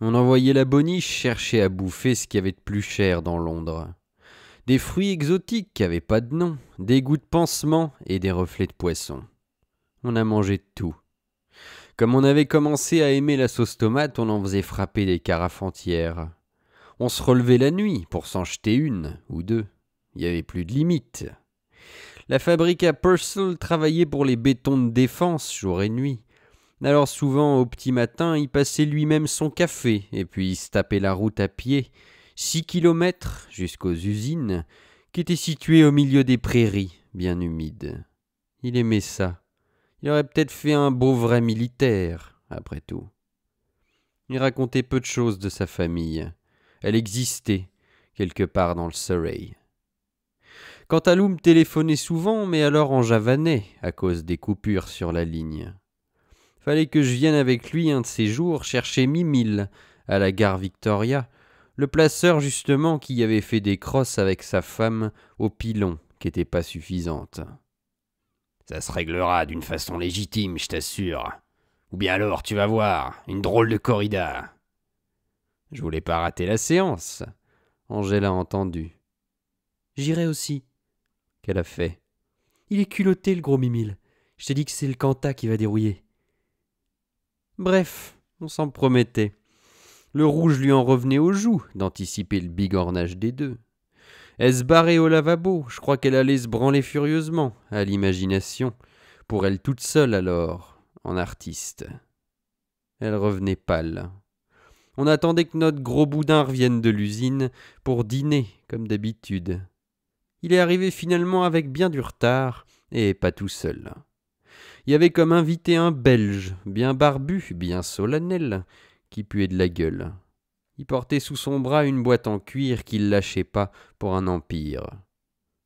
On envoyait la boniche chercher à bouffer ce qu'il y avait de plus cher dans Londres. Des fruits exotiques qui n'avaient pas de nom, des goûts de pansement et des reflets de poisson. On a mangé de tout. Comme on avait commencé à aimer la sauce tomate, on en faisait frapper des carafes entières. On se relevait la nuit pour s'en jeter une ou deux. Il n'y avait plus de limite. La fabrique à Purcell travaillait pour les bétons de défense jour et nuit. Alors souvent, au petit matin, il passait lui-même son café et puis il se tapait la route à pied, 6 kilomètres jusqu'aux usines, qui étaient situées au milieu des prairies, bien humides. Il aimait ça. Il aurait peut-être fait un beau vrai militaire, après tout. Il racontait peu de choses de sa famille. Elle existait, quelque part dans le Surrey. Quant à Loum téléphonait souvent, mais alors en javanais, à cause des coupures sur la ligne. Fallait que je vienne avec lui un de ces jours chercher Mimile, à la gare Victoria, le placeur justement qui avait fait des crosses avec sa femme au pilon, qui n'était pas suffisante. Ça se réglera d'une façon légitime, je t'assure. Ou bien alors, tu vas voir, une drôle de corrida. Je voulais pas rater la séance. Angèle a entendu. J'irai aussi. Qu'elle a fait. Il est culotté, le gros Mimile. Je t'ai dit que c'est le Cantat qui va dérouiller. Bref, on s'en promettait. Le rouge lui en revenait aux joues d'anticiper le bigornage des deux. Elle se barrait au lavabo, je crois qu'elle allait se branler furieusement, à l'imagination, pour elle toute seule alors, en artiste. Elle revenait pâle. On attendait que notre gros boudin revienne de l'usine pour dîner, comme d'habitude. Il est arrivé finalement avec bien du retard, et pas tout seul. Il y avait comme invité un Belge, bien barbu, bien solennel, qui puait de la gueule. Il portait sous son bras une boîte en cuir qu'il lâchait pas pour un empire.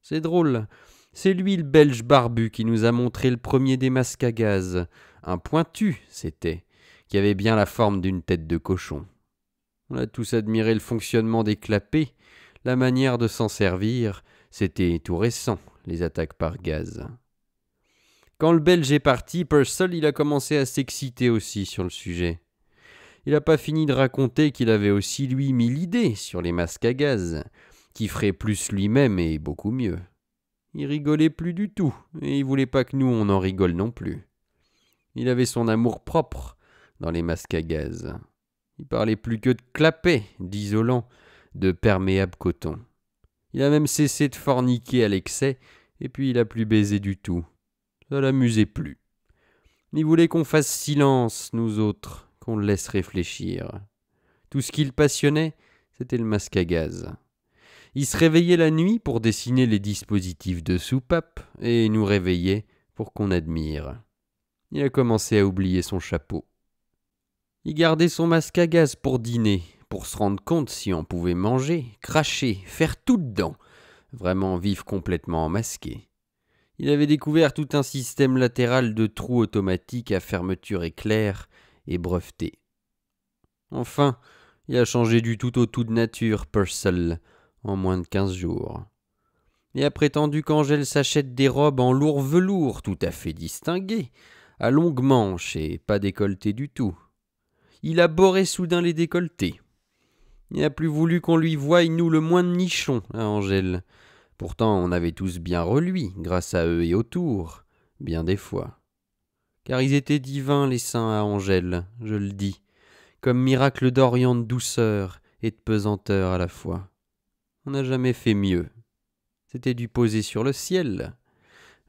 C'est drôle, c'est lui le Belge barbu qui nous a montré le premier des masques à gaz. Un pointu, c'était, qui avait bien la forme d'une tête de cochon. On a tous admiré le fonctionnement des clapets, la manière de s'en servir, c'était tout récent, les attaques par gaz. Quand le Belge est parti, Purcell il a commencé à s'exciter aussi sur le sujet. Il n'a pas fini de raconter qu'il avait aussi lui mis l'idée sur les masques à gaz, qui ferait plus lui-même et beaucoup mieux. Il rigolait plus du tout, et il voulait pas que nous on en rigole non plus. Il avait son amour propre dans les masques à gaz. Il parlait plus que de clapets, d'isolants, de perméable coton. Il a même cessé de forniquer à l'excès, et puis il a plus baisé du tout. Ça l'amusait plus. Il voulait qu'on fasse silence, nous autres, qu'on le laisse réfléchir. Tout ce qui le passionnait, c'était le masque à gaz. Il se réveillait la nuit pour dessiner les dispositifs de soupape et nous réveillait pour qu'on admire. Il a commencé à oublier son chapeau. Il gardait son masque à gaz pour dîner, pour se rendre compte si on pouvait manger, cracher, faire tout dedans, vraiment vivre complètement masqué. Il avait découvert tout un système latéral de trous automatiques à fermeture éclair et breveté. Enfin, il a changé du tout au tout de nature, Purcell, en moins de 15 jours. Il a prétendu qu'Angèle s'achète des robes en lourd velours tout à fait distinguées, à longues manches et pas décolletées du tout. Il a boré soudain les décolletés. Il n'a plus voulu qu'on lui voie nous le moins de nichons à Angèle. Pourtant, on avait tous bien reluit, grâce à eux et autour, bien des fois. Car ils étaient divins, les seins à Angèle, je le dis, comme miracle d'Orient de douceur et de pesanteur à la fois. On n'a jamais fait mieux. C'était du poser sur le ciel,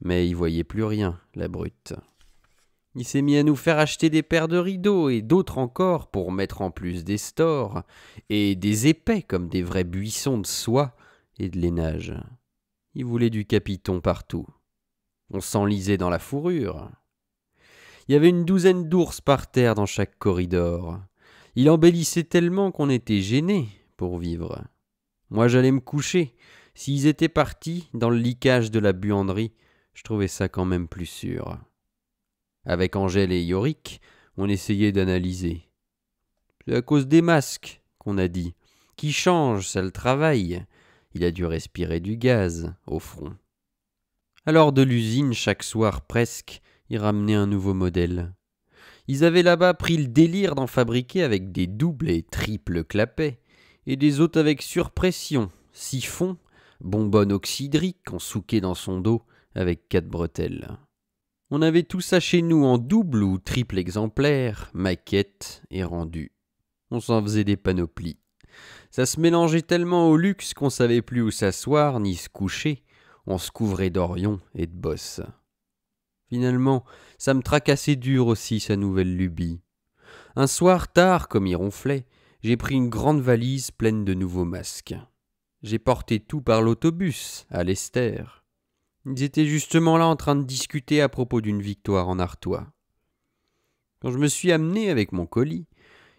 mais il voyait plus rien, la brute. Il s'est mis à nous faire acheter des paires de rideaux et d'autres encore pour mettre en plus des stores, et des épais comme des vrais buissons de soie et de lainage. Il voulait du capiton partout. On s'enlisait dans la fourrure. Il y avait une douzaine d'ours par terre dans chaque corridor. Il embellissait tellement qu'on était gêné pour vivre. Moi j'allais me coucher. S'ils étaient partis dans le liquage de la buanderie, je trouvais ça quand même plus sûr. Avec Angèle et Yorick, on essayait d'analyser. C'est à cause des masques, qu'on a dit. Qui change, ça le travaille. Il a dû respirer du gaz, au front. Alors de l'usine, chaque soir presque, il ramenait un nouveau modèle. Ils avaient là-bas pris le délire d'en fabriquer avec des doubles et triples clapets, et des autres avec surpression, siphon, bonbonne oxydrique ensouquée dans son dos avec 4 bretelles. On avait tout ça chez nous en double ou triple exemplaire, maquette et rendu. On s'en faisait des panoplies. Ça se mélangeait tellement au luxe qu'on savait plus où s'asseoir ni se coucher. On se couvrait d'orions et de bosses. Finalement, ça me tracassait dur aussi sa nouvelle lubie. Un soir tard, comme il ronflait, j'ai pris une grande valise pleine de nouveaux masques. J'ai porté tout par l'autobus, à l'Ester. Ils étaient justement là en train de discuter à propos d'une victoire en Artois. Quand je me suis amené avec mon colis,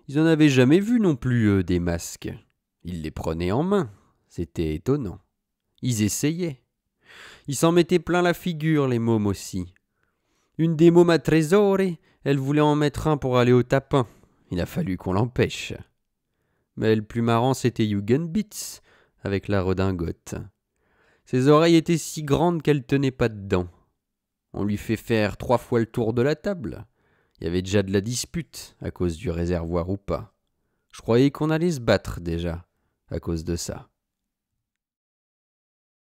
ils n'en avaient jamais vu non plus, eux, des masques. Ils les prenaient en main. C'était étonnant. Ils essayaient. Ils s'en mettaient plein la figure, les mômes aussi. Une des mômes à Trésor, elle voulait en mettre un pour aller au tapin. Il a fallu qu'on l'empêche. Mais le plus marrant, c'était Jugendbitz, avec la redingote. Ses oreilles étaient si grandes qu'elles tenaient pas dedans. On lui fait faire 3 fois le tour de la table. Il y avait déjà de la dispute, à cause du réservoir ou pas. Je croyais qu'on allait se battre déjà, à cause de ça.